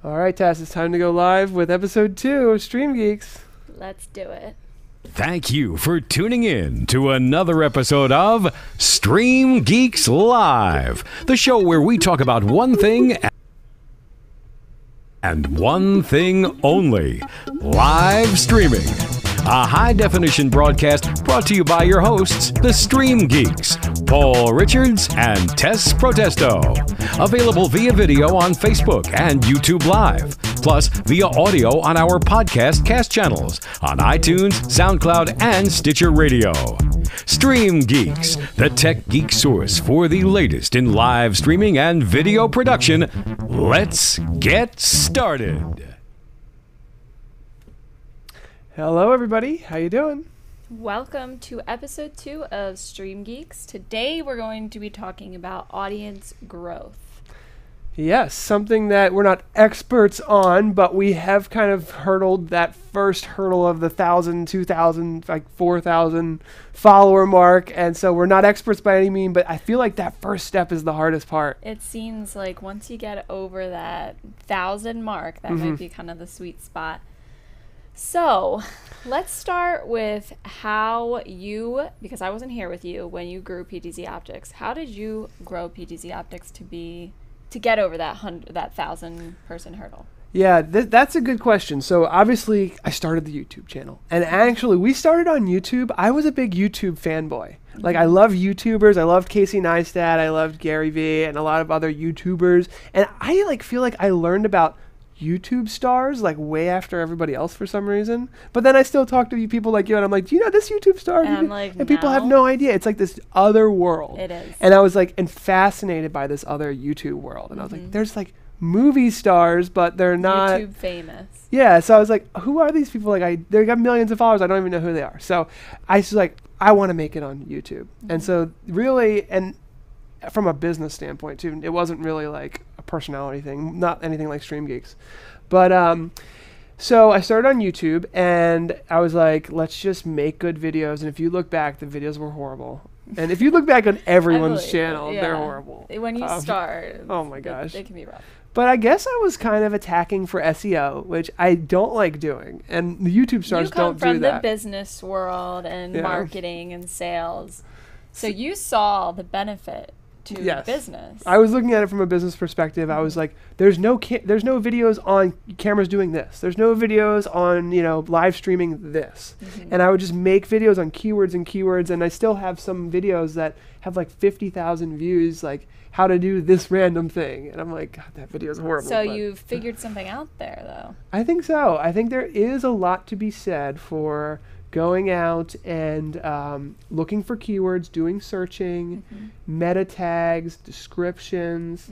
All right, Tess, it's time to go live with episode 2 of StreamGeeks. Let's do it. Thank you for tuning in to another episode of StreamGeeks Live, the show where we talk about one thing and one thing only: live streaming. A high-definition broadcast brought to you by your hosts, the StreamGeeks, Paul Richards and Tess Protesto. Available via video on Facebook and YouTube Live, plus via audio on our podcast cast channels on iTunes, SoundCloud, and Stitcher Radio. StreamGeeks, the tech geek source for the latest in live streaming and video production. Let's get started. Hello, everybody. How you doing? Welcome to episode 2 of StreamGeeks. Today we're going to be talking about audience growth. Yes, something that we're not experts on, but we have kind of hurdled that first hurdle of the 1,000, 2,000, like 4,000 follower mark. And so we're not experts by any means, but I feel like that first step is the hardest part. It seems like once you get over that 1,000 mark, that might be kind of the sweet spot. So let's start with how you, because I wasn't here with you when you grew PTZ Optics. How did you grow PTZ Optics to get over that 1,000 person hurdle? Yeah, that's a good question. So obviously I started the YouTube channel, and actually we started on YouTube. I was a big YouTube fanboy. Like, I love YouTubers. I loved Casey Neistat. I loved Gary Vee and a lot of other YouTubers. And I feel like I learned about YouTube stars like way after everybody else for some reason. But then I still talk to people like you, and I'm like, do you know this YouTube star? And I'm like, and people have no idea. It's like this other world. It is. And I was like, fascinated by this other YouTube world. And I was like, there's like movie stars, but they're not YouTube famous. Yeah. So I was like, who are these people? Like, they got millions of followers. I don't even know who they are. So I was like, I want to make it on YouTube. And so really, and from a business standpoint too, it wasn't really like a personality thing, not anything like StreamGeeks. But so I started on YouTube, and I was like, let's just make good videos. And if you look back, the videos were horrible. And if you look back on everyone's channel, they're horrible. When you start, oh my gosh, it can be rough. But I guess I was kind of attacking for SEO, which I don't like doing. And the YouTube stars don't do that. You come from the business world and marketing and sales. So you saw the benefit to business. I was looking at it from a business perspective. I was like, there's no videos on cameras doing this. There's no videos on, live streaming this. And I would just make videos on keywords, and I still have some videos that have like 50,000 views, like how to do this random thing. And I'm like, God, that video is horrible. So you figured something out there, though. I think so. I think there is a lot to be said for going out and looking for keywords, doing searching, meta tags, descriptions,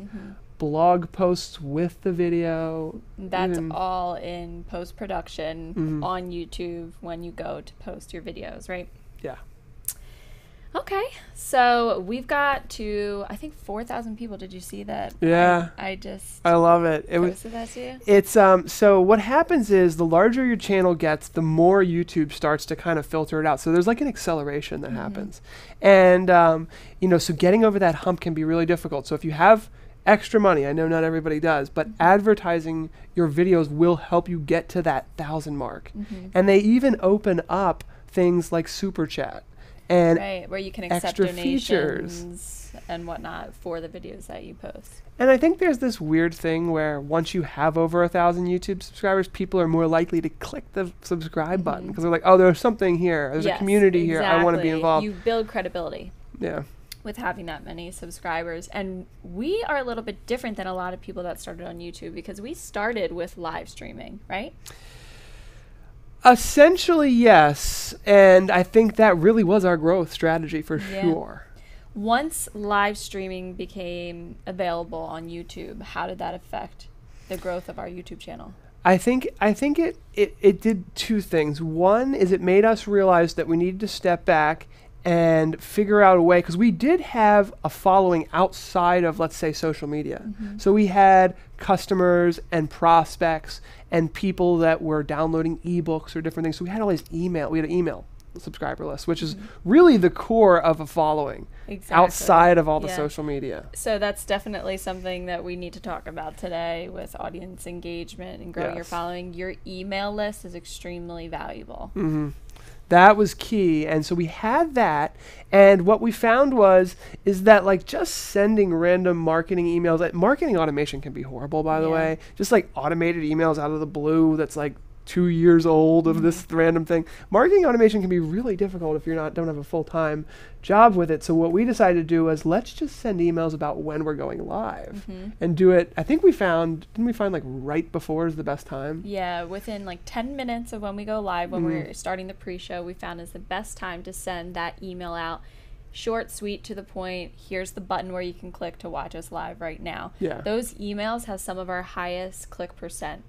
blog posts with the video. That's all in post-production on YouTube when you go to post your videos, right? Yeah. Okay, so we've got to, I think, 4,000 people. Did you see that? Yeah. I love it. Posted that to you? It's so what happens is the larger your channel gets, the more YouTube starts to kind of filter it out. So there's like an acceleration that happens. And, so getting over that hump can be really difficult. So if you have extra money, I know not everybody does, but advertising your videos will help you get to that 1,000 mark. And they even open up things like Super Chat. And where you can accept donations and whatnot for the videos that you post. And I think there's this weird thing where once you have over 1,000 YouTube subscribers, people are more likely to click the subscribe button because they're like, oh, there's something here. There's a community here. I want to be involved. You build credibility. Yeah. With having that many subscribers. And we are a little bit different than a lot of people that started on YouTube because we started with live streaming, right? Essentially, yes. And I think that really was our growth strategy for sure. Once live streaming became available on YouTube, how did that affect the growth of our YouTube channel? I think it did two things. One is it made us realize that we needed to step back and figure out a way, because we did have a following outside of, let's say, social media. So we had customers and prospects and people that were downloading ebooks or different things. So we had all this email. We had an email subscriber list, which is really the core of a following. Exactly. Outside of all the Yeah. social media. So that's definitely something that we need to talk about today with audience engagement and growing your Yes. following. Your email list is extremely valuable. That was key. And so we had that. And what we found is that like just sending random marketing emails, like marketing automation can be horrible, by the way. Just like automated emails out of the blue that's like 2 years old of this random thing. Marketing automation can be really difficult if don't have a full-time job with it. So what we decided to do was let's just send emails about when we're going live and do it. I think didn't we find like right before is the best time? Yeah, within like 10 minutes of when we go live, when we're starting the pre-show, we found is the best time to send that email out. Short, sweet, to the point. Here's the button where you can click to watch us live right now. Yeah. Those emails have some of our highest click percent.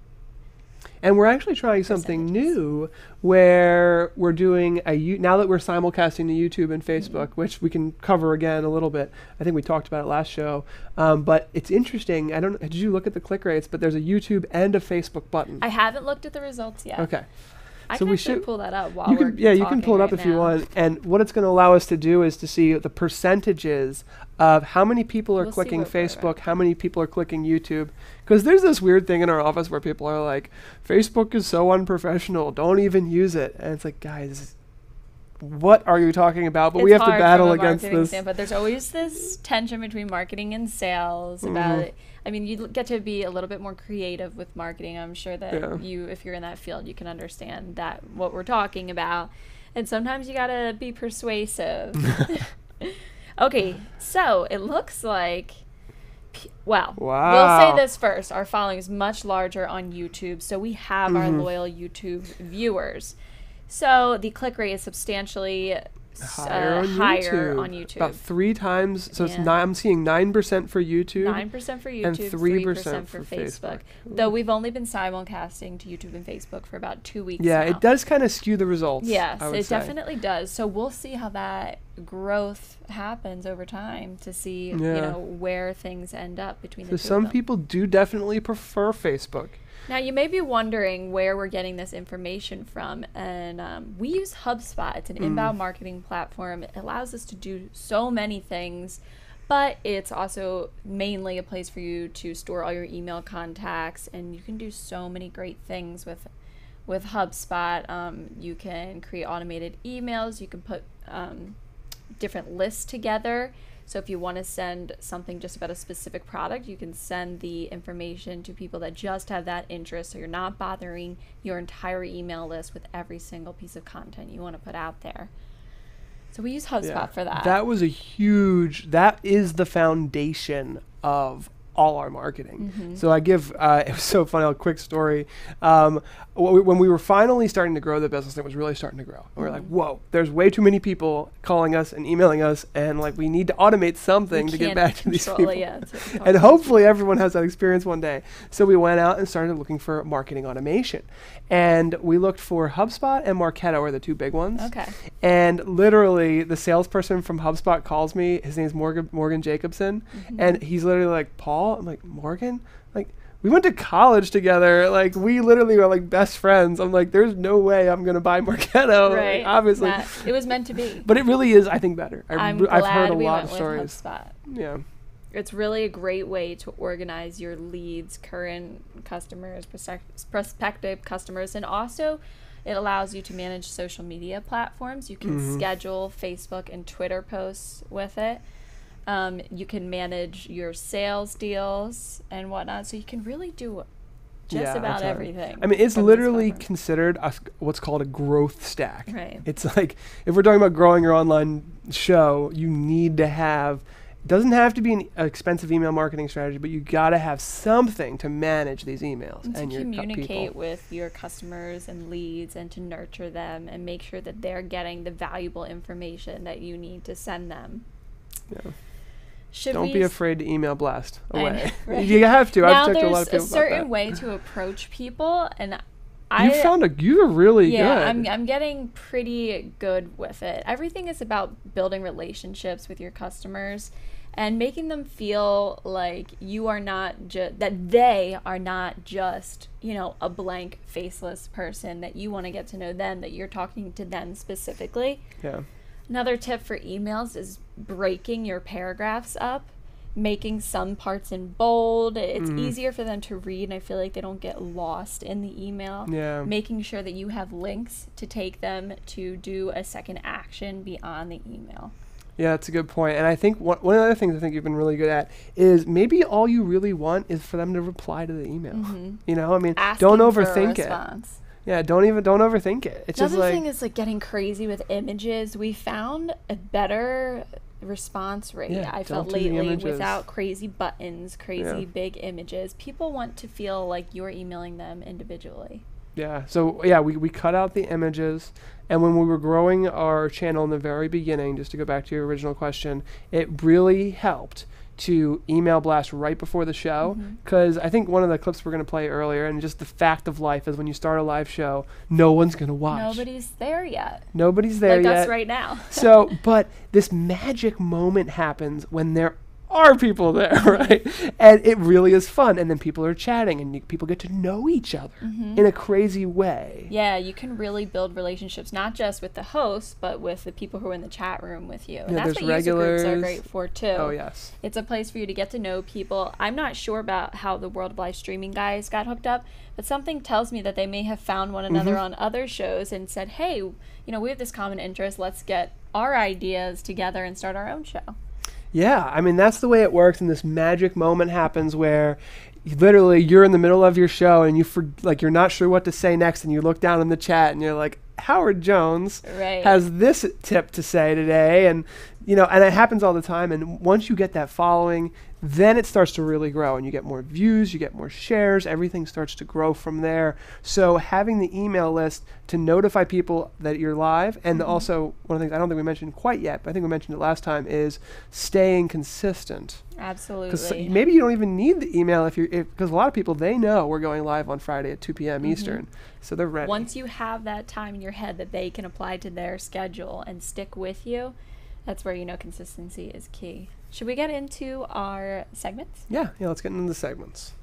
And we're actually trying something new where we're doing now that we're simulcasting to YouTube and Facebook, which we can cover again a little bit. I think we talked about it last show. But it's interesting. Did you look at the click rates? But there's a YouTube and a Facebook button. I haven't looked at the results yet. Okay. I So can we actually should pull that up while you we're can you can pull it up talking if you right now. want. And what it's going to allow us to do is to see the percentages of how many people are We'll see clicking what we're at. Facebook, how many people are clicking YouTube. Because there's this weird thing in our office where people are like, Facebook is so unprofessional, don't even use it. And it's like, guys, what are you talking about? But we have to battle against this. But there's always this tension between marketing and sales about it. I mean, you get to be a little bit more creative with marketing. I'm sure that if you're in that field, you can understand that what we're talking about. And sometimes you gotta be persuasive. Okay, so it looks like, we'll say this first. Our following is much larger on YouTube, so we have our loyal YouTube viewers. So the click rate is substantially higher on YouTube. About 3 times. So Yeah. I'm seeing 9% for YouTube. 9% for YouTube, and 3% for for Facebook. Facebook. Though we've only been simulcasting to YouTube and Facebook for about 2 weeks Yeah, now. it does kind of skew the results. Yes, I would it say. definitely does. So we'll see how that growth happens over time to see where things end up between the two So some of them. people do definitely prefer Facebook. Now, you may be wondering where we're getting this information from, and we use HubSpot. It's an inbound marketing platform. It allows us to do so many things, but it's also mainly a place for you to store all your email contacts, and you can do so many great things with HubSpot. You can create automated emails. You can put different lists together. So if you want to send something just about a specific product, you can send the information to people that just have that interest. So you're not bothering your entire email list with every single piece of content you want to put out there. So we use HubSpot for that. That is the foundation of all our marketing. So I give, it was so funny, a quick story. When we were finally starting to grow the business, it was really starting to grow. And we were like, whoa, there's way too many people calling us and emailing us, and like we need to automate something to get back to these people. And hopefully everyone has that experience one day. So we went out and started looking for marketing automation. And we looked for HubSpot and Marketo are the 2 big ones. Okay. And literally the salesperson from HubSpot calls me. His name's Morgan Jacobson. And he's literally like, Paul? I'm like, Morgan? Like, we went to college together. Like, we literally were like best friends. I'm like, there's no way I'm going to buy Marketo. Right. Like, obviously. It was meant to be. But it really is, I think, better. I've heard a we lot went of stories. with HubSpot. Yeah. It's really a great way to organize your leads, current customers, prospective customers, and also it allows you to manage social media platforms. You can schedule Facebook and Twitter posts with it. You can manage your sales deals and whatnot. So you can really do just about everything. I mean, it's from this literally platform. considered what's called a growth stack. Right. It's like, if we're talking about growing your online show, you need to have, it doesn't have to be an expensive email marketing strategy, but you got to have something to manage these emails and your communicate people. with your customers and leads and to nurture them and make sure that they're getting the valuable information that you need to send them. Yeah. Should Don't we be afraid to email blast away. Right. You have to. Now I've talked to a lot of there's people a certain about way to approach people, and You're really good. I'm getting pretty good with it. Everything is about building relationships with your customers and making them feel like you are not just, that they are not just, a blank, faceless person, that you want to get to know them, that you're talking to them specifically. Yeah. Another tip for emails is breaking your paragraphs up, making some parts in bold. It's easier for them to read, and I feel like they don't get lost in the email. Yeah. Making sure that you have links to take them to do a second action beyond the email. Yeah, that's a good point. And I think one of the other things I think you've been really good at is maybe all you really want is for them to reply to the email. Asking don't for a overthink it. response. Yeah, don't overthink it. It's Another just like thing is getting crazy with images. We found a better response rate, I felt lately, without crazy buttons, big images. People want to feel like you're emailing them individually. Yeah. So we cut out the images, and when we were growing our channel in the very beginning, just to go back to your original question, it really helped to email blast right before the show, because I think one of the clips we're going to play earlier, and just the fact of life is when you start a live show, no one's going to watch. Nobody's there yet. Nobody's there yet. Like us right now. So, but this magic moment happens when there are people there, right? And it really is fun. And then people are chatting, and people get to know each other in a crazy way. Yeah, you can really build relationships, not just with the host, but with the people who are in the chat room with you. And that's what regulars. User groups are great for, too. Oh, yes. It's a place for you to get to know people. I'm not sure about how the World of Live Streaming guys got hooked up, but something tells me that they may have found one another on other shows and said, hey, we have this common interest. Let's get our ideas together and start our own show. Yeah, I mean, that's the way it works, and this magic moment happens where literally you're in the middle of your show and you're not sure what to say next, and you look down in the chat and you're like, Howard Jones has this tip to say today, and and it happens all the time. And once you get that following, then it starts to really grow, and you get more views, you get more shares, everything starts to grow from there. So having the email list to notify people that you're live, and also one of the things I don't think we mentioned quite yet, but I think we mentioned it last time, is staying consistent. Absolutely. Because maybe you don't even need the email because a lot of people, they know we're going live on Friday at 2 p.m. Eastern, so they're ready. Once you have that time in your head that they can apply to their schedule and stick with you, that's where consistency is key. Should we get into our segments? Yeah, let's get into the segments.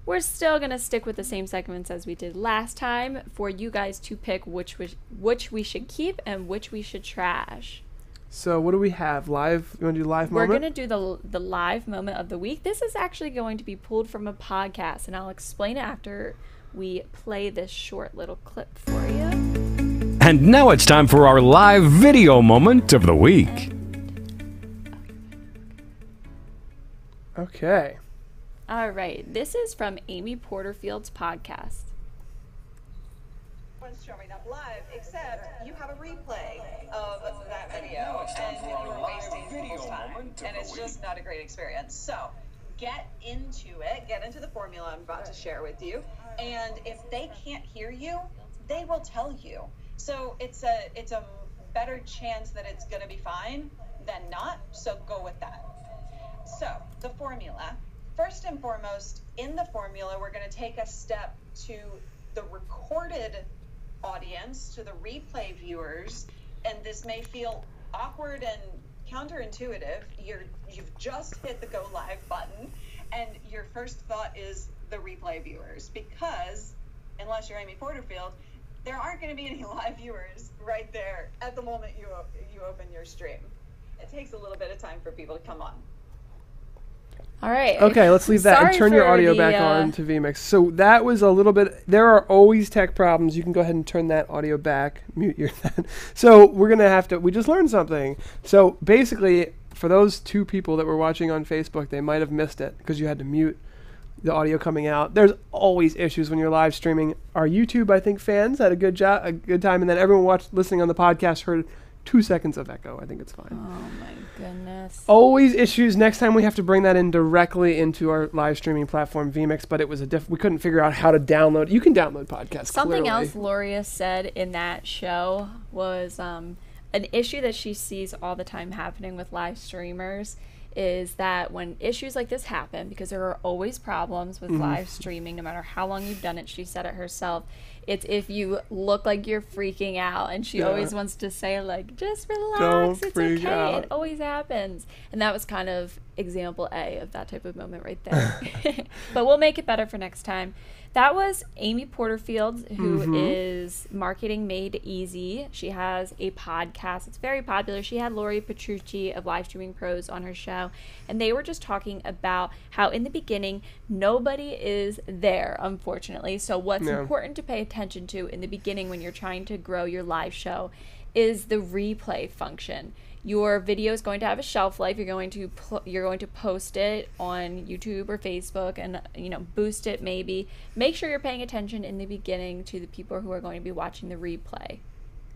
We're still going to stick with the same segments as we did last time for you guys to pick which we should keep and which we should trash. So what do we have? Live? You want to do live moment? We're going to do the live moment of the week. This is actually going to be pulled from a podcast, and I'll explain it after we play this short little clip for you. And now it's time for our live video moment of the week. Okay. All right. This is from Amy Porterfield's podcast. It's showing up live, except you have a replay of that video, and you're wasting people's time, and it's just not a great experience. So get into it. Get into the formula I'm about to share with you, and if they can't hear you, they will tell you. So it's a better chance that it's going to be fine than not, so go with that. So the formula, first and foremost, in the formula, we're going to take a step to the recorded audience, to the replay viewers, and this may feel awkward and counterintuitive. You've just hit the go live button, and your first thought is the replay viewers, because unless you're Amy Porterfield, there aren't going to be any live viewers right there at the moment you open your stream. It takes a little bit of time for people to come on. All right. Okay, let's leave that and turn your audio back on to vMix. So that was a little bit, there are always tech problems. You can go ahead and turn that audio back, mute your So we're going to have to, we just learned something. So basically, for those two people that were watching on Facebook, they might have missed it because you had to mute the audio coming out. There's always issues when you're live streaming. Our YouTube, I think, fans had a good time, and then everyone listening on the podcast heard 2 seconds of echo. I think it's fine. Oh my goodness. Always issues. Next time we have to bring that in directly into our live streaming platform, vMix, but it was we couldn't figure out how to download. You can download podcasts. Something clearly. else Loria said in that show was an issue that she sees all the time happening with live streamers is that when issues like this happen, because there are always problems with live streaming, no matter how long you've done it, she said it herself, it's if you look like you're freaking out, and she always wants to say, like, just relax, Don't it's freak okay, out. it always happens. And that was kind of example A of that type of moment right there. But we'll make it better for next time. That was Amy Porterfield, who is Marketing Made Easy. She has a podcast. It's very popular. She had Lori Petrucci of Live Streaming Pros on her show, and they were just talking about how in the beginning, nobody is there, unfortunately. So what's important to pay attention to in the beginning when you're trying to grow your live show is the replay function. Your video is going to have a shelf life. You're going to post it on YouTube or Facebook, and boost it maybe. Make sure you're paying attention in the beginning to the people who are going to be watching the replay.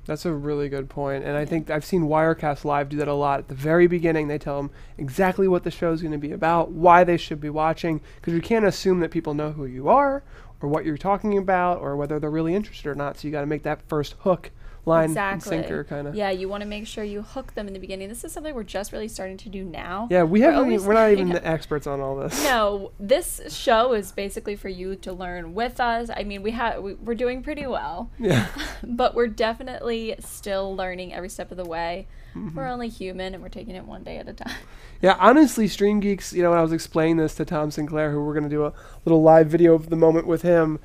That's a really good point. And I think I've seen Wirecast Live do that a lot. At the very beginning, they tell them exactly what the show is going to be about, why they should be watching, because you can't assume that people know who you are or what you're talking about or whether they're really interested or not. So you got to make that first hook, line and sinker kind of. Yeah, you want to make sure you hook them in the beginning. This is something we're just really starting to do now. Yeah, we're not even the experts on all this. No, this show is basically for you to learn with us. I mean, we're doing pretty well. Yeah. But we're definitely still learning every step of the way. We're only human, and we're taking it one day at a time. Yeah, honestly, StreamGeeks, when I was explaining this to Tom Sinclair, who we're going to do a little live video of the moment with him,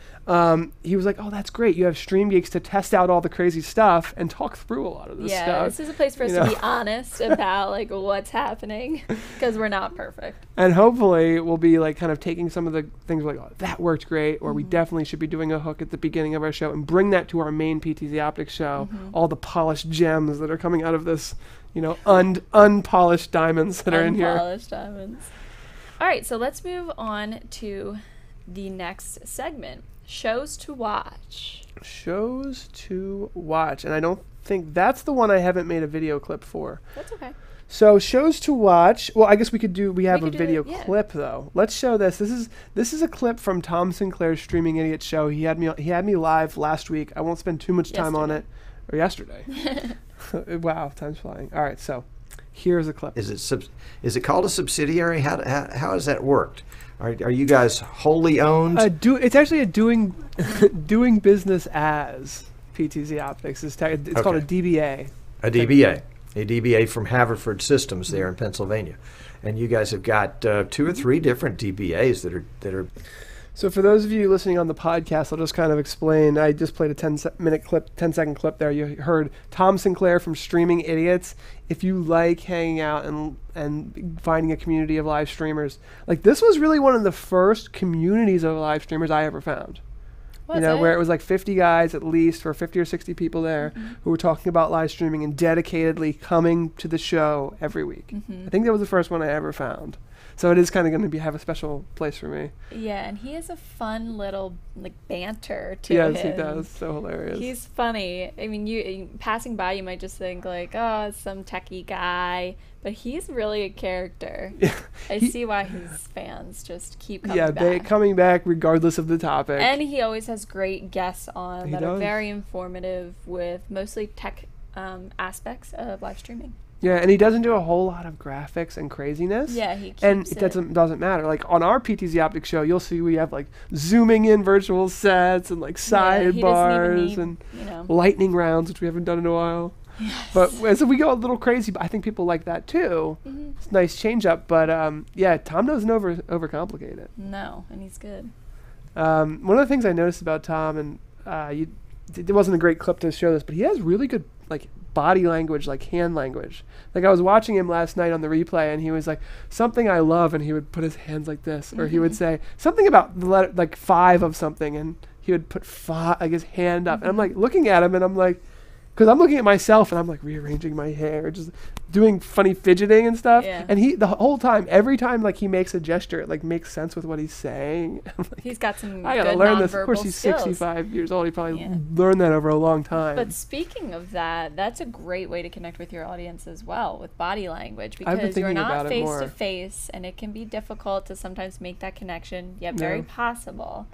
he was like, oh, that's great. You have StreamGeeks to test out all the crazy stuff and talk through a lot of this stuff. Yeah, this is a place for us to be honest about what's happening, because we're not perfect. And hopefully we'll be kind of taking some of the things like, oh, that worked great, or we definitely should be doing a hook at the beginning of our show and bring that to our main PTZ Optics show, all the polished gems that are coming out of this, unpolished diamonds that are in here. Unpolished diamonds. All right, so let's move on to the next segment, shows to watch. Shows to watch. And I don't think that's the one I haven't made a video clip for. That's okay. So shows to watch. Well, I guess we have a video yeah. clip though. Let's show this. This is a clip from Tom Sinclair's Streaming Idiot show. He had me live last week. I won't spend too much time on it. Or yesterday. Wow, time's flying. All right, so here's a clip. Is it called a subsidiary? How has that worked? Are you guys wholly owned? It's actually a doing business as PTZ Optics. It's called a DBA. A DBA from Haverford Systems there in Pennsylvania, and you guys have got 2 or 3 different DBAs that are. So for those of you listening on the podcast, I'll just kind of explain. I just played a 10-second clip there. You heard Tom Sinclair from Streaming Idiots. If you like hanging out and finding a community of live streamers, this was really one of the first communities of live streamers I ever found. Where it was 50 guys at least, or 50 or 60 people there who were talking about live streaming and dedicatedly coming to the show every week. I think that was the first one I ever found. So it is kind of going to have a special place for me. Yeah, and he has a fun little banter to him. Yes, he does. So hilarious. He's funny. I mean, you passing by, you might just think oh, it's some techie guy, but he's really a character. Yeah, I see why his fans just keep coming back. Yeah, coming back regardless of the topic. And he always has great guests on that are very informative with mostly tech aspects of live streaming. Yeah, and he doesn't do a whole lot of graphics and craziness. Yeah, he keeps and it doesn't matter. On our PTZ Optics show, you'll see we have zooming in virtual sets and sidebars and lightning rounds, which we haven't done in a while. Yes. But so we go a little crazy, but I think people like that too. It's a nice change up, but Tom doesn't overcomplicate it. No, and he's good. One of the things I noticed about Tom, and it wasn't a great clip to show this, but he has really good body language, hand language. I was watching him last night on the replay, and he was something I love, and he would put his hands like this, or he would say something about the letter 5 of something, and he would put 5, his hand up, and I'm looking at him, and I'm because I'm looking at myself, and I'm rearranging my hair, just doing funny fidgeting and stuff. Yeah. And he, the whole time, every time he makes a gesture, it makes sense with what he's saying. He's got some I gotta good learn this. Of course, skills. he's 65 years old. He probably learned that over a long time. But speaking of that, that's a great way to connect with your audience as well, with body language, I've been because you're thinking not about it face more. to face, and it can be difficult to sometimes make that connection, yet very possible.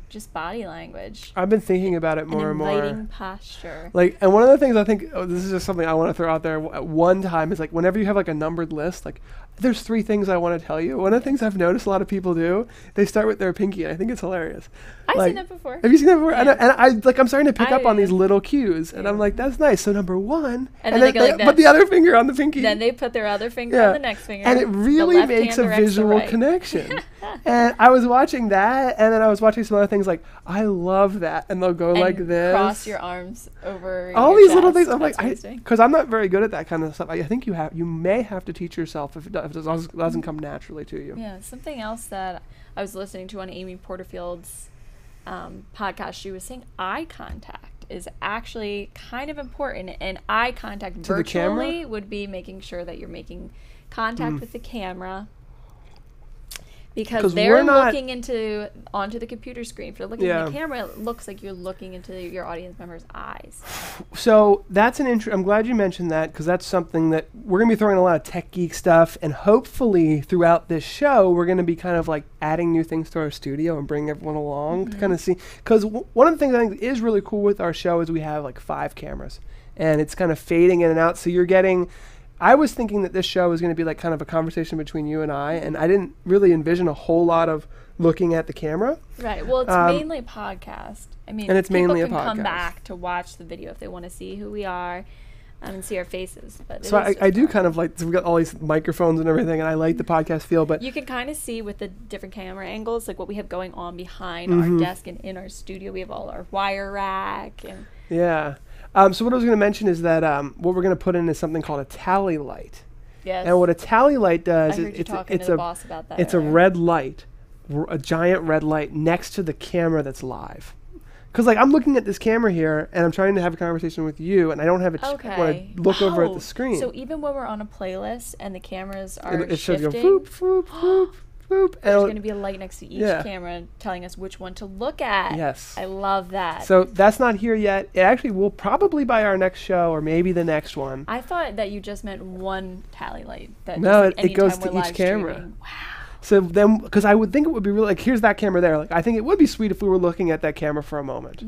just body language. I've been thinking about it more and more. Inviting posture. Like, and one of the things I think, this is just something I want to throw out there at one time, is like whenever you have like a numbered list, like there's 3 things I want to tell you. One of the things I've noticed a lot of people do, they start with their pinky, and I think it's hilarious. I've like, seen that before. Have you seen that before? Yeah. And I'm starting to pick up on these little cues, and I'm like, that's nice. So number 1, and then they go like put the other finger on the pinky. Then they put their other finger on the next finger. And it really makes a visual connection. And I was watching that, and then I was watching some other things like, I love that. And they'll go like this. Cross your arms over all your these chest. little things. I'm like, That's because I'm not very good at that kind of stuff. I think you may have to teach yourself if it doesn't come naturally to you. Yeah, something else that I was listening to on Amy Porterfield's podcast, she was saying eye contact is actually kind of important, and eye contact to virtually would be making sure that you're making contact with the camera, because they're looking onto the computer screen. If you're looking at the camera, it looks like you're looking into your audience member's eyes. So that's I'm glad you mentioned that, because that's something that we're going to be throwing a lot of tech geek stuff, and hopefully throughout this show we're going to be kind of like adding new things to our studio and bring everyone along to kind of see. Because one of the things I think is really cool with our show is we have like 5 cameras, and it's kind of fading in and out, so you're getting... I was thinking that this show was going to be like kind of a conversation between you and I didn't really envision a whole lot of looking at the camera. Right. Well, it's mainly a podcast. I mean, and it's mainly a podcast. People can come back to watch the video if they want to see who we are and see our faces. But so I do kind of like, so we've got all these microphones and everything, and I like the podcast feel, but... You can kind of see with the different camera angles, like what we have going on behind our desk and in our studio. We have all our wire rack and... Yeah. So what I was going to mention is that what we're going to put in is something called a tally light. Yes. And what a tally light does is it's a boss about that it's earlier. a red light, a giant red light next to the camera that's live. Because like I'm looking at this camera here and I'm trying to have a conversation with you, and I don't have want to look over at the screen. So even when we're on a playlist and the cameras are it should shifting, go boop, boop, boop. Boop, there's going to be a light next to each camera telling us which one to look at. Yes. I love that. So that's not here yet. It actually will probably by our next show or maybe the next one. I thought that you just meant one tally light. That no, just, like, it goes to each camera. Wow. So then, because I would think it would be really, like, here's that camera there. Like, I think it would be sweet if we were looking at that camera for a moment,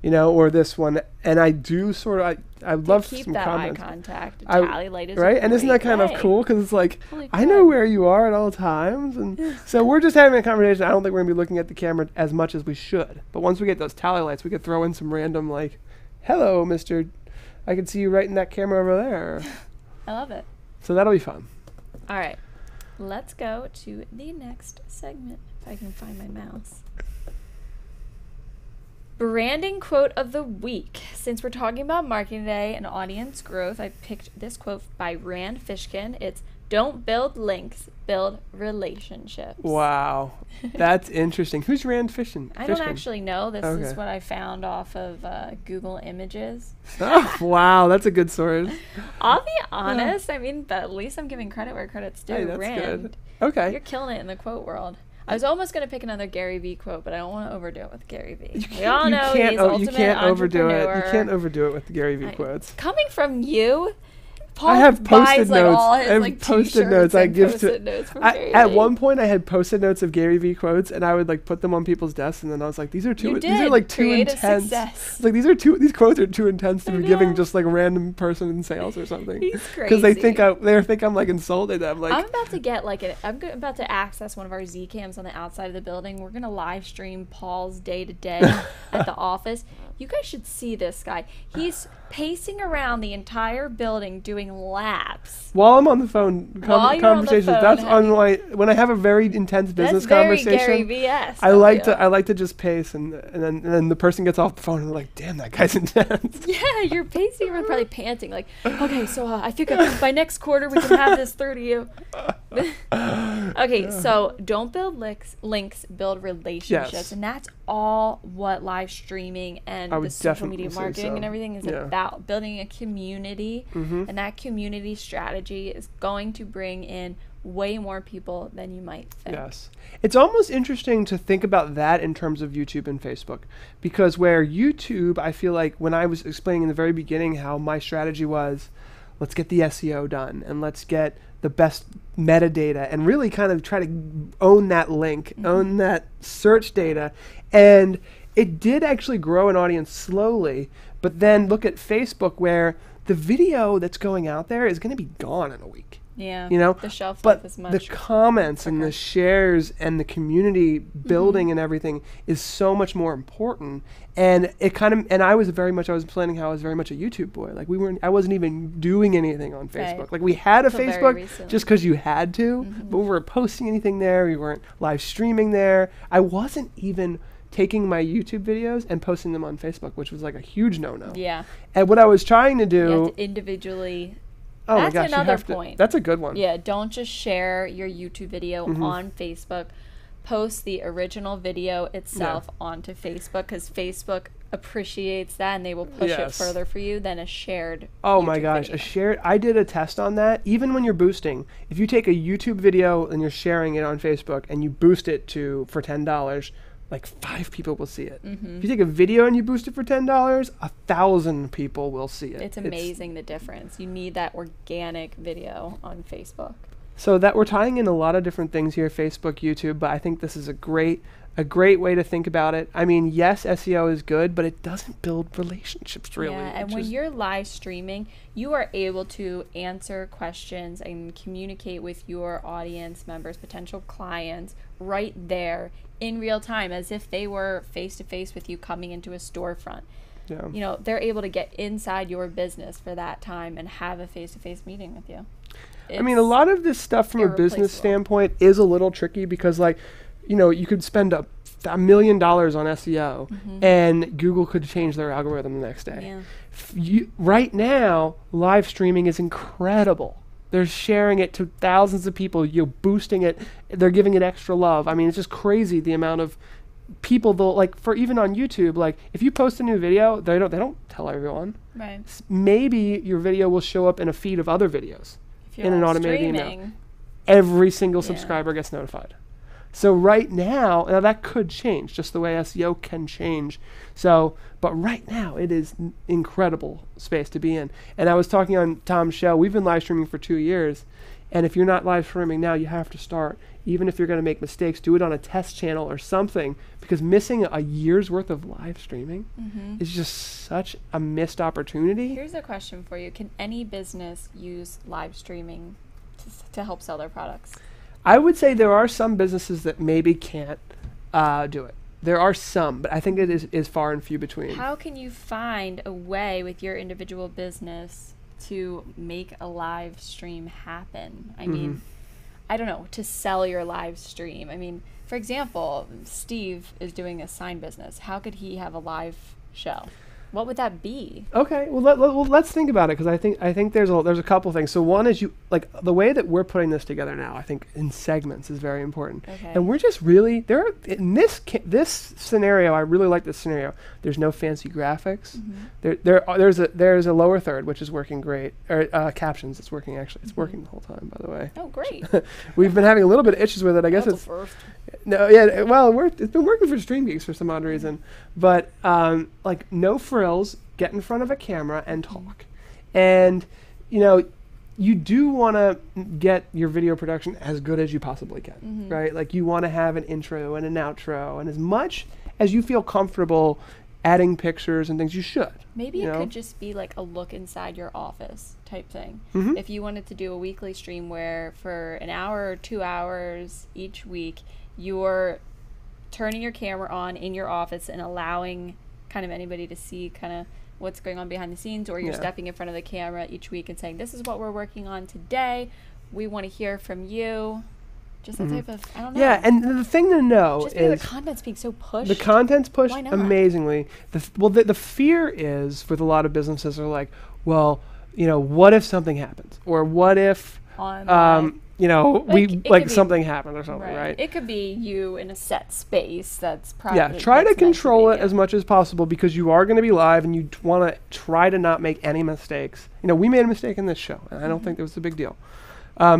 or this one. And I do sort of, I love keep some that comments. eye contact. A tally light is right, and isn't that kind of cool? Because it's like, I know where you are at all times, and so we're just having a conversation. I don't think we're gonna be looking at the camera as much as we should. But once we get those tally lights, we could throw in some random like, "Hello, Mister, I can see you right in that camera over there." I love it. So that'll be fun. All right. Let's go to the next segment, if I can find my mouse. Branding quote of the week. Since we're talking about marketing today and audience growth, I picked this quote by Rand Fishkin. It's, "Don't build links, build relationships." Wow. That's interesting. Who's Rand Fishkin? I don't actually know. This is what I found off of Google Images. Oh, wow. That's a good source. I'll be honest. I mean, but at least I'm giving credit where credit's due. Hey, that's Rand, good. Okay. You're killing it in the quote world. I was almost going to pick another Gary Vee quote, but I don't want to overdo it with Gary Vee. We all know he's ultimate you can't overdo it. entrepreneur. You can't overdo it with the Gary Vee quotes. Coming from you, Paul I have buys, post-it like, notes. all his, I have like, post-it notes. I give to. notes from Gary At Vee. one point, I had post-it notes of Gary Vee quotes, and I would like put them on people's desks, and then I was like, "These are too. These are like too Creative intense. success. Like these quotes are too intense to I be know. giving just like a random person in sales or something." He's Because they crazy. think I'm like insulting them. Like I'm about to get about to access one of our Z cams on the outside of the building. We're gonna live stream Paul's day to day at the office. You guys should see this guy. He's pacing around the entire building doing laps. while I'm on the phone, While you're on the conversations. phone, That's on my when I have a very intense business That's very conversation. Gary Vee-esque I of like you. to just pace, and then the person gets off the phone and they're like, "Damn, that guy's intense." Yeah, you're pacing around, probably panting. Like, okay, so I think by next quarter we can have this 30. Okay, so don't build links, build relationships, Yes. and that's all what live streaming and I the would social media definitely say marketing so. and everything is Yeah. about building a community, Mm-hmm. and that community strategy is going to bring in way more people than you might think. Yes. It's almost interesting to think about that in terms of YouTube and Facebook, because where YouTube, I feel like when I was explaining in the very beginning how my strategy was, let's get the SEO done, and let's get the best metadata, and really kind of try to own that link, own that search data. And it did actually grow an audience slowly, but then look at Facebook, where the video that's going out there is going to be gone in a week. Yeah, you know, the shelf but life is much the comments and the shares and the community building and everything is so much more important. And it kind of, and I was very much a YouTube boy. Like I wasn't even doing anything on Facebook. Right. Like we had a Till very Facebook recently. just because you had to, but we weren't posting anything there. We weren't live streaming there. I wasn't even taking my YouTube videos and posting them on Facebook, which was like a huge no-no. Yeah. And what I was trying to do, You have to individually. oh my That's gosh, you another have to- point. That's a good one. Yeah, don't just share your YouTube video on Facebook. Post the original video itself onto Facebook, because Facebook appreciates that, and they will push it Yes. further for you than a shared Oh my YouTube gosh, video. a shared. I did a test on that. Even when you're boosting, if you take a YouTube video and you're sharing it on Facebook and you boost it for $10, like 5 people will see it. If you take a video and you boost it for $10, 1,000 people will see it. It's amazing the difference. You need that organic video on Facebook. So that we're tying in a lot of different things here, Facebook, YouTube, but I think this is a great way to think about it. I mean, yes, SEO is good, but it doesn't build relationships really. Yeah, and when you're live streaming, you are able to answer questions and communicate with your audience members, potential clients, right there in real time, as if they were face-to-face with you coming into a storefront. Yeah. You know, they're able to get inside your business for that time and have a face-to-face meeting with you. I mean, a lot of this stuff from a business irreplaceable. standpoint is a little tricky because, like, you know, you could spend $1 million on SEO and Google could change their algorithm the next day. Yeah. Right now, live streaming is incredible. They're sharing it to thousands of people. You're boosting it. They're giving it extra love. I mean, it's just crazy the amount of people they'll, like, for even on YouTube, like, if you post a new video, they don't tell everyone. Right. Maybe your video will show up in a feed of other videos. If you're In an live automated email. streaming, Every single Yeah. subscriber gets notified. So right now that could change, just the way SEO can change. So, but right now it is incredible space to be in. And I was talking on Tom's show, we've been live streaming for 2 years. And if you're not live streaming now, you have to start. Even if you're going to make mistakes, do it on a test channel or something, because missing a year's worth of live streaming is just such a missed opportunity. here's a question for you. Can any business use live streaming to help sell their products? I would say there are some businesses that maybe can't do it. There are some, but I think it is far and few between. How can you find a way with your individual business to make a live stream happen? I mean, I don't know, to sell your live stream. I mean, for example, Steve is doing a sign business. How could he have a live show? What would that be? Okay, well let's think about it, because I think there's a couple things. So one is, you like the way that we're putting this together now. I think in segments is very important, Okay. and we're just really in this scenario. I really like this scenario. There's no fancy graphics. There's a lower third which is working great, or captions. It's working actually. It's working the whole time, by the way. Oh, great. We've been having a little bit of issues with it. I guess That's it's a first. no, yeah. Well, it's been working for StreamGeeks for some odd reason, but like no frills, get in front of a camera and talk, and you know, you do want to get your video production as good as you possibly can, right? Like you want to have an intro and an outro, and as much as you feel comfortable adding pictures and things, you should. Maybe you it know? could just be like a look inside your office type thing. Mhm. If you wanted to do a weekly stream where for an hour or 2 hours each week, you're turning your camera on in your office and allowing kind of anybody to see kind of what's going on behind the scenes, or you're Yeah. stepping in front of the camera each week and saying, this is what we're working on today. We want to hear from you. Just that type of, I don't know. Yeah, and the thing to know just because is the content's being so pushed. the content's pushed Why not? amazingly. The fear is with a lot of businesses are like, well, you know, what if something happens, or what if on you know, Like, it like could be- something happened or something, right? It could be you in a set space that's probably Yeah, try to control it as much as possible, because you are going to be live and you want to try to not make any mistakes. You know, we made a mistake in this show, and I don't think it was a big deal.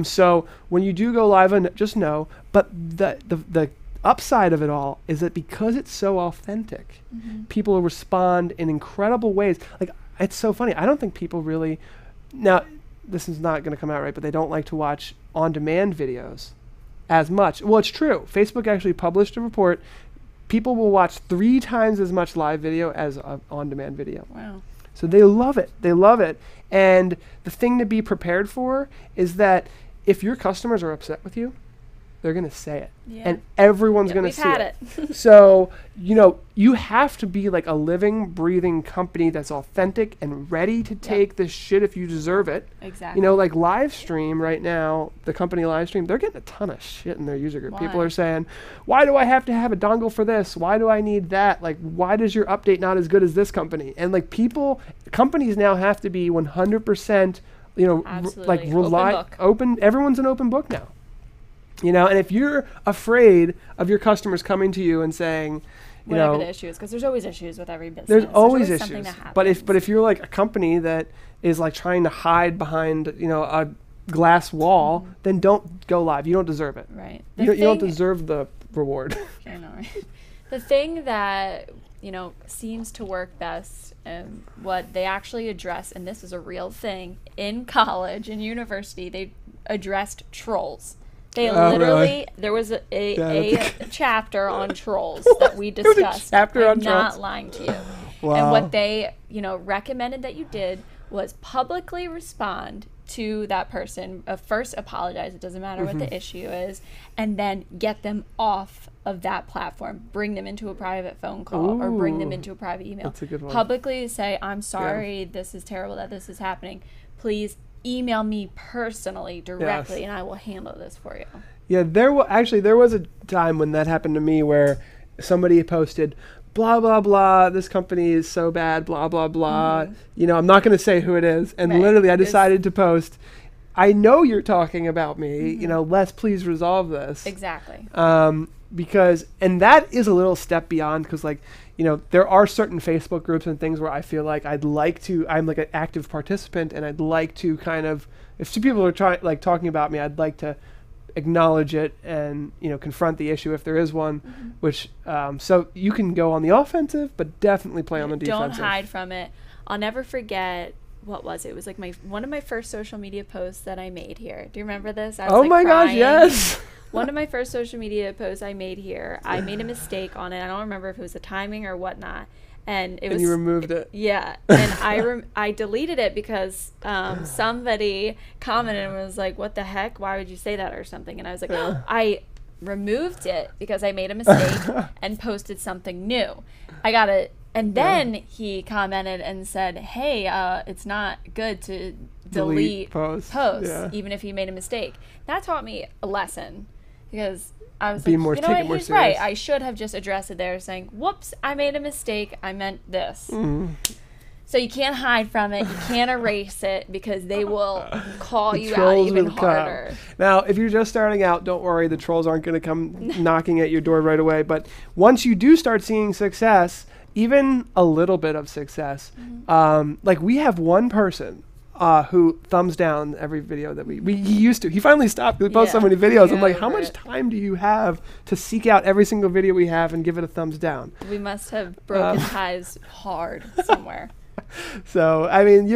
So when you do go live, and just know, but the upside of it all is that because it's so authentic, people will respond in incredible ways. Like, it's so funny. I don't think people really now. this is not going to come out right, but they don't like to watch on-demand videos as much. Well, it's true. Facebook actually published a report. People will watch 3 times as much live video as on-demand video. Wow. So they love it. They love it. And the thing to be prepared for is that if your customers are upset with you, they're going to say it. Yeah. And everyone's going to We've see had it. So, you have to be like a living, breathing company that's authentic and ready to take the shit if you deserve it. Exactly. Like Livestream right now, the company Livestream, they're getting a ton of shit in their user group. Why? People are saying, why do I have to have a dongle for this? Why do I need that? Like, why does your update not as good as this company? And like companies now have to be 100%, Absolutely. open. Everyone's an open book now. And if you're afraid of your customers coming to you and saying, whatever the issue is, because there's always issues with every business. There's always something issues. that happens. But if you're like a company that is like trying to hide behind a glass wall, then don't go live. You don't deserve it. Right. You don't deserve the reward. I know, right? The thing that seems to work best, and what they actually address, and this is a real thing in college and university, they addressed trolls. They literally, there was a chapter on trolls that we discussed. Chapter on I'm not trolls. lying to you. Wow. And what they, recommended that you did was publicly respond to that person. First, apologize. It doesn't matter what the issue is. And then get them off of that platform. Bring them into a private phone call or bring them into a private email. That's a good one. Publicly say, I'm sorry, this is terrible that this is happening. Please email me personally directly, and I will handle this for you. Yeah, there was a time when that happened to me where somebody posted, blah, blah, blah, this company is so bad, blah, blah, blah. I'm not going to say who it is. And literally I decided to post, I know you're talking about me, let's please resolve this. Exactly. Because that is a little step beyond, because there are certain Facebook groups and things where I feel like I'm like an active participant, and I'd like to kind of, if two people are talking about me, I'd like to acknowledge it and, confront the issue if there is one, which, so you can go on the offensive, but definitely play on the defensive. Don't hide from it. I'll never forget, what was it? It was like one of my first social media posts that I made here. Do you remember this? I was oh my gosh, yes. One of my first social media posts I made here, I made a mistake on it. I don't remember if it was the timing or whatnot. And you removed it. Yeah. And I deleted it because somebody commented and was like, what the heck? Why would you say that or something? And I was like, I removed it because I made a mistake and posted something new. I got it. And then he commented and said, hey, it's not good to delete posts even if you made a mistake. That taught me a lesson. Because I was take it more he's serious. right. I should have just addressed it there saying, whoops, I made a mistake. I meant this. So you can't hide from it. You can't erase it because they will call you out even harder. Now, if you're just starting out, don't worry. The trolls aren't going to come knocking at your door right away. But once you do start seeing success, even a little bit of success, like we have one person who thumbs down every video that he used to. He finally stopped. We post so many videos. I'm like, how much time do you have to seek out every single video we have and give it a thumbs down? We must have broken ties hard somewhere. So, I mean,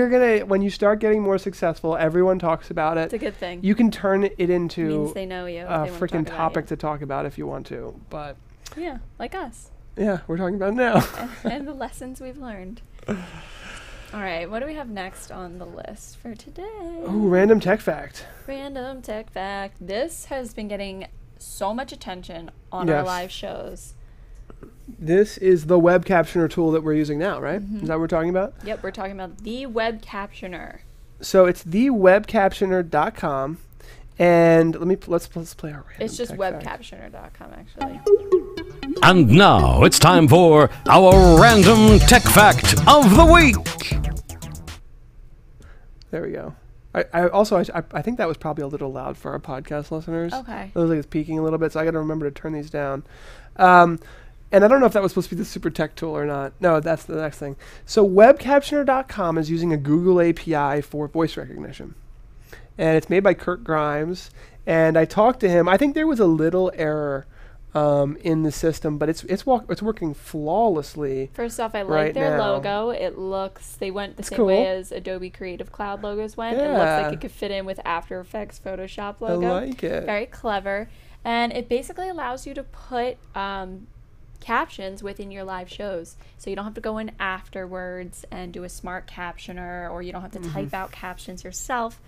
when you start getting more successful, everyone talks about it. It's a good thing. You can turn it into means they know you. A freaking topic to talk about if you want to. But yeah, like us. Yeah, we're talking about it now. and the lessons we've learned. All right, what do we have next on the list for today? Oh, random tech fact. Random tech fact. This has been getting so much attention on our live shows. This is the web captioner tool that we're using now, right? Is that what we're talking about? Yep, we're talking about the web captioner. So it's thewebcaptioner.com, and let's play our random. It's just webcaptioner.com actually. And now it's time for our random tech fact of the week. There we go. I think that was probably a little loud for our podcast listeners. Okay. It looks like it's peaking a little bit, so I got to remember to turn these down. And I don't know if that was supposed to be the super tech tool or not. No, that's the next thing. So webcaptioner.com is using a Google API for voice recognition. And it's made by Kurt Grimes. And I talked to him. I think there was a little error in the system, but it's working flawlessly. First off, I like right their now. logo. They went the It's same cool. way as Adobe Creative Cloud logos went. It looks Yeah. like it could fit in with After Effects Photoshop I logo. like it. Very clever. And it basically allows you to put captions within your live shows. So you don't have to go in afterwards and do a smart captioner, or you don't have to type out captions yourself.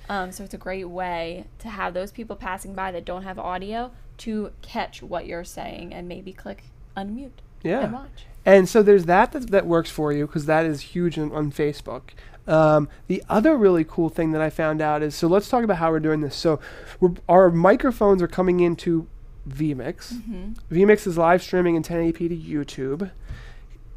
So it's a great way to have those people passing by that don't have audio to catch what you're saying and maybe click unmute and watch. And so there's that works for you, because that is huge on Facebook. The other really cool thing that I found out is, so let's talk about how we're doing this. So our microphones are coming into vMix. vMix is live streaming in 1080p to YouTube.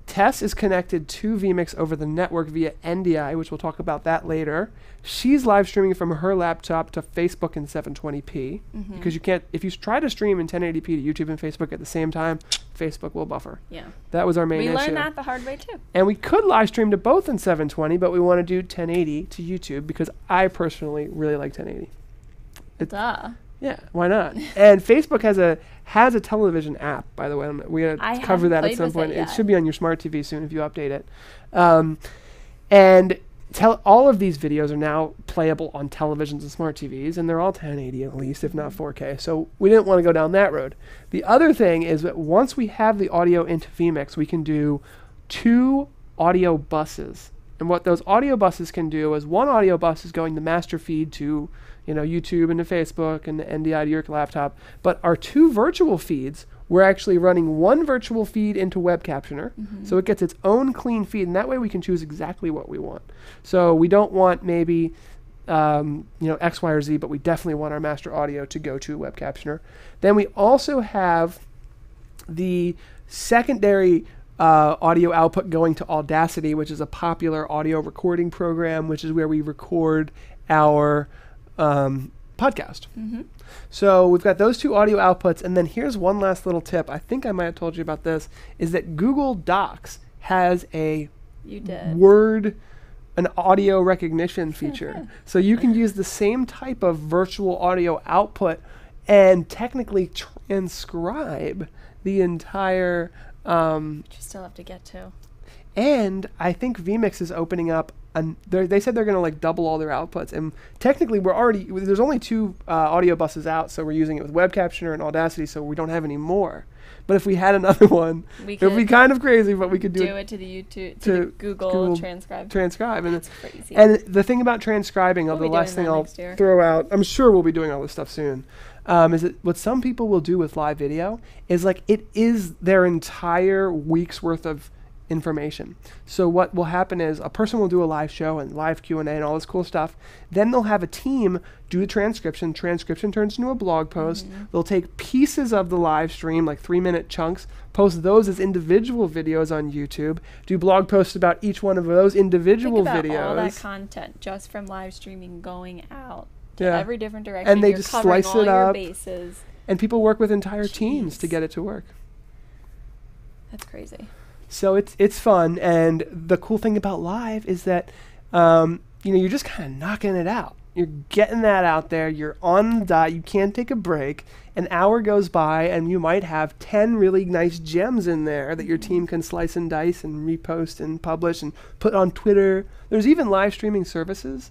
Tess is connected to vMix over the network via NDI, which we'll talk about that later. She's live streaming from her laptop to Facebook in 720p, because you can't, if you try to stream in 1080p to YouTube and Facebook at the same time, Facebook will buffer. Yeah. That was our main issue. We learned that the hard way too. And we could live stream to both in 720, but we want to do 1080 to YouTube because I personally really like 1080. Duh. Yeah, why not? And Facebook has a television app, by the way. We're going to cover that at some point. It should be on your smart TV soon if you update it. And all of these videos are now playable on televisions and smart TVs, and they're all 1080 at least, if not 4K. So we didn't want to go down that road. The other thing is that once we have the audio into vMix, we can do 2 audio buses. And what those audio buses can do is, one audio bus is going the master feed to YouTube and to Facebook and the NDI to your laptop. But our 2 virtual feeds, we're actually running one virtual feed into Web Captioner. So it gets its own clean feed, and that way we can choose exactly what we want. So we don't want maybe X, Y, or Z, but we definitely want our master audio to go to Web Captioner. Then we also have the secondary audio output going to Audacity, which is a popular audio recording program, which is where we record our podcast. So we've got those 2 audio outputs, and then here's one last little tip. I think I might have told you about this, is that Google Docs has an audio recognition feature. So you can use the same type of virtual audio output and technically transcribe the entire Which you still have to get to. And I think vMix is opening up. They said they're going to double all their outputs. And technically, there's only 2 audio buses out, so we're using it with Web Captioner and Audacity, so we don't have any more. But if we had another one, it would be kind of crazy, but we could do it to the YouTube, to the Google Transcribe. And that's crazy. And the thing about transcribing, the last thing I'll throw out, I'm sure we'll be doing all this stuff soon, is that what some people will do with live video is it is their entire week's worth of information. So what will happen is a person will do a live show and live Q&A and all this cool stuff. Then they'll have a team do the transcription. Transcription turns into a blog post. They'll take pieces of the live stream, 3-minute chunks, post those as individual videos on YouTube, do blog posts about each one of those individual videos. Think about all that content just from live streaming going out to Yeah. every different direction. And they You're just covering slice all it your up. bases. And people work with entire teams to get it to work. That's crazy. So it's fun, and the cool thing about live is that you're just kind of knocking it out. You're getting that out there. You're on the dot. You can't take a break. An hour goes by, and you might have 10 really nice gems in there that your team can slice and dice and repost and publish and put on Twitter. There's even live streaming services.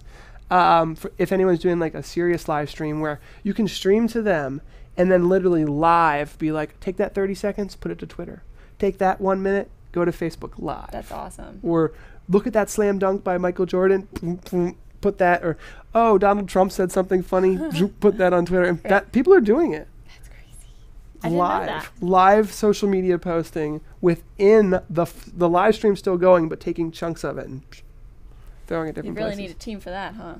If anyone's doing a serious live stream where you can stream to them and then literally live be take that 30 seconds, put it to Twitter. Take that 1 minute, go to Facebook Live. That's awesome. Or look at that slam dunk by Michael Jordan, put that, or Donald Trump said something funny, put that on Twitter. And that people are doing it. That's crazy. I didn't know that. Live social media posting within the live stream still going, but taking chunks of it and throwing it different places. You really need a team for that, huh?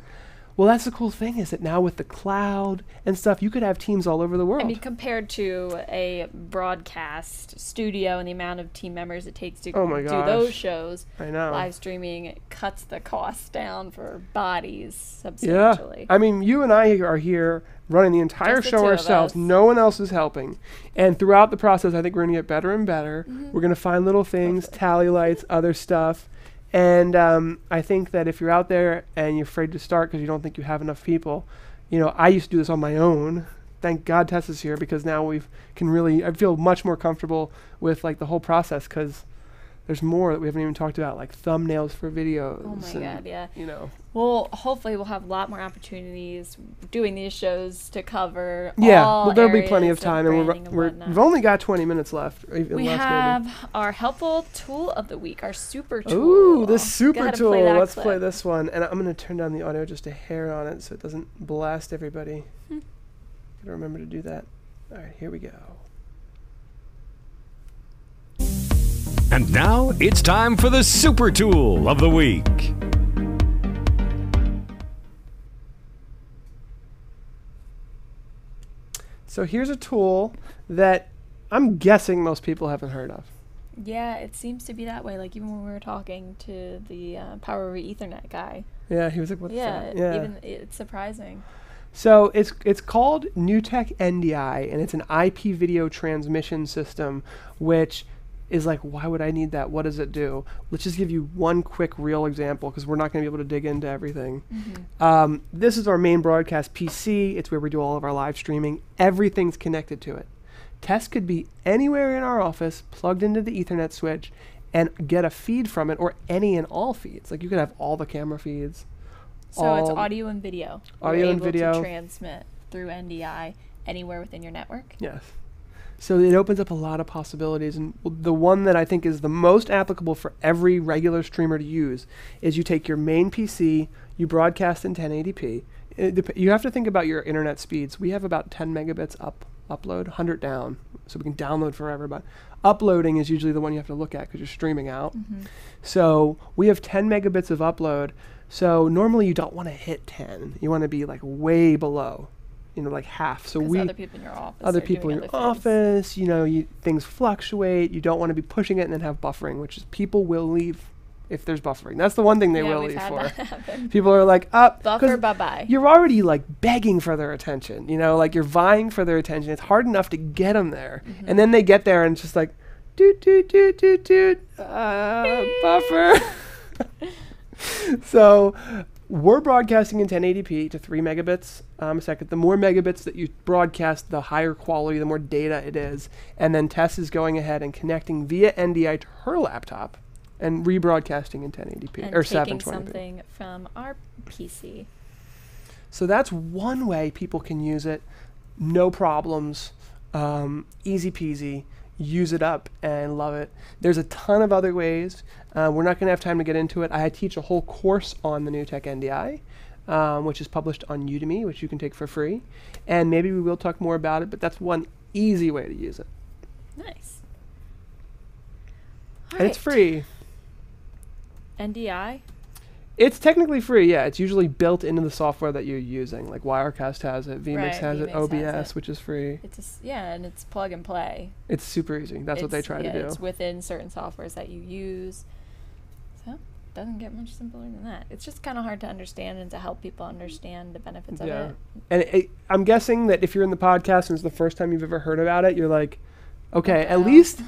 Well, that's the cool thing, is that now with the cloud and stuff, you could have teams all over the world. I mean, compared to a broadcast studio and the amount of team members it takes to do those shows, I know. Live streaming cuts the costs down for bodies substantially. Yeah. I mean, you and I are here running the entire show ourselves. No one else is helping. And throughout the process, I think we're going to get better and better. We're going to find little things, tally lights, other stuff. And I think that if you're out there and you're afraid to start because you don't think you have enough people, I used to do this on my own thank God Tess is here, because now I feel much more comfortable with like the whole process, because there's more that we haven't even talked about, like thumbnails for videos. Oh my God, yeah. You know. Well, hopefully we'll have a lot more opportunities doing these shows to cover Yeah, all well, there'll be plenty areas of time, and branding and whatnot. we've only got 20 minutes left. Or even We less, have maybe. our helpful tool of the week, our super tool. Ooh, the Go super ahead and tool. play that Let's clip. play this one. And I'm going to turn down the audio just a hair on it so it doesn't blast everybody. Gotta remember to do that. All right, here we go. And now it's time for the super tool of the week. So here's a tool that I'm guessing most people haven't heard of. Yeah, it seems to be that way. Like even when we were talking to the Power over Ethernet guy. Yeah, he was like, "What's that?" Yeah, even it's surprising. So it's called NewTek NDI, and it's an IP video transmission system, which is like, why would I need that? What does it do? Let's just give you one quick real example, because we're not going to be able to dig into everything. This is our main broadcast PC. It's where we do all of our live streaming. Everything's connected to it. Tess could be anywhere in our office, plugged into the Ethernet switch, and get a feed from it, or any and all feeds. Like you could have all the camera feeds. So it's audio and video. Audio You're and able video. to transmit through NDI anywhere within your network. Yes. So it opens up a lot of possibilities, and the one that I think is the most applicable for every regular streamer to use is you take your main PC, you broadcast in 1080p. You have to think about your internet speeds. We have about 10 megabits upload, 100 down, so we can download forever, but uploading is usually the one you have to look at because you're streaming out. So we have 10 megabits of upload, so normally you don't want to hit 10. You want to be like way below, like half. So other people in your office. Other people in your office, things fluctuate. You don't want to be pushing it and then have buffering, which is people will leave if there's buffering. That's the one thing they will leave for. People are like, buffer, bye-bye. You're already like begging for their attention, like you're vying for their attention. It's hard enough to get them there. And then they get there and it's just like, buffer. So we're broadcasting in 1080p to 3 megabits a second. The more megabits that you broadcast, the higher quality, the more data it is. And then Tess is going ahead and connecting via NDI to her laptop and rebroadcasting in 1080p and or taking 720p. Something from our PC. So that's one way people can use it. No problems. Easy peasy. Use it up and love it. There's a ton of other ways. We're not going to have time to get into it. I teach a whole course on the NewTek NDI, which is published on Udemy, which you can take for free. And maybe we will talk more about it, but that's one easy way to use it. Nice. And it's free. NDI? It's technically free, yeah. It's usually built into the software that you're using. Like Wirecast has it, vMix has it, OBS, which is free. And it's plug and play. It's super easy. That's what they try to do. It's within certain softwares that you use. So it doesn't get much simpler than that. It's just kind of hard to understand and to help people understand the benefits of it. And I'm guessing that if you're in the podcast and it's the first time you've ever heard about it, you're like, okay, at least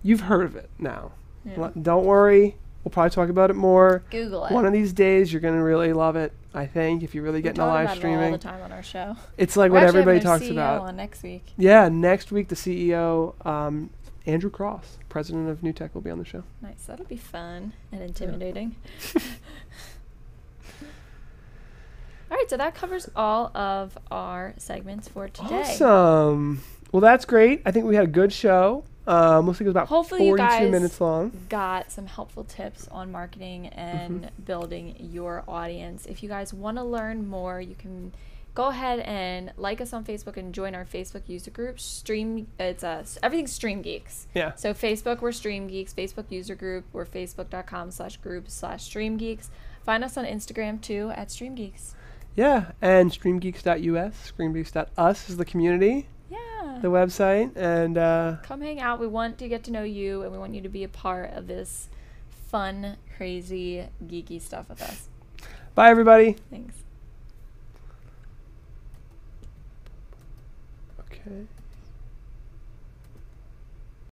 you've heard of it now. Yeah. Don't worry. We'll probably talk about it more. Google it. One of these days, you're going to really love it, I think, if you really get into live streaming. All the time on our show. It's like what everybody talks CEO about. On next week. Yeah, next week, the CEO, Andrew Cross, president of NewTek, will be on the show. Nice. That'll be fun and intimidating. All right, so that covers all of our segments for today. Awesome. Well, that's great. I think we had a good show. Mostly it was about Hopefully 42 minutes long. Got some helpful tips on marketing and building your audience. If you guys want to learn more, you can go ahead and like us on Facebook and join our Facebook user group. Everything's StreamGeeks. Yeah. So Facebook, we're StreamGeeks. Facebook user group, we're facebook.com/group/StreamGeeks. Find us on Instagram too at StreamGeeks. Yeah, and StreamGeeks.us, StreamGeeks.us is the community. Yeah. The website, and come hang out. We want to get to know you, and we want you to be a part of this fun, crazy, geeky stuff with us. Bye, everybody. Thanks. Okay.